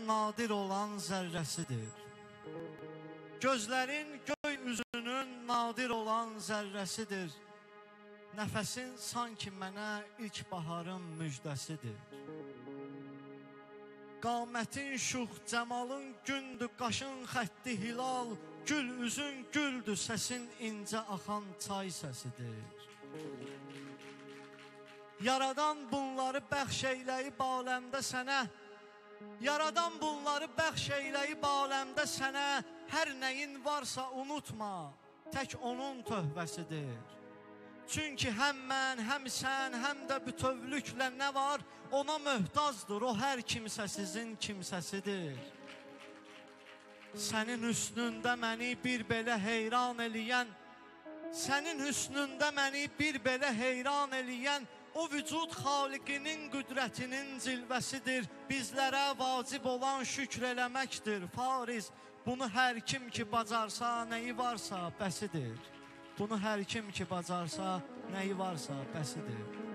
nadir olan zərrəsidir. Gözlərin göy üzünün nadir olan zərrəsidir. Nəfəsin sanki mənə ilk baharın müjdəsidir. Qamətin şux, cəmalın gündür, qaşın xətti hilal, gül üzün güldür, səsin incə axan çay səsidir. Yaradan bunları bəxş eyləyib aləmdə sənə, yaradan bunları bəxş eyləyib aləmdə sənə, hər nəyin varsa unutma, tək onun tövbəsidir. Çünki həm mən, həm sən, həm də bütövlüklə nə var, ona möhtazdır, o hər kimsəsizin kimsəsidir. Sənin hüsnündə məni bir belə heyran eləyən, sənin hüsnündə məni bir belə heyran eləyən, o vücud xaliqinin qüdrətinin cilvəsidir. Bizlərə vacib olan şükr eləməkdir. Fariz, bunu hər kim ki bacarsa, nəyi varsa bəsidir. Bunu hər kim ki bacarsa, nəyi varsa bəsidir.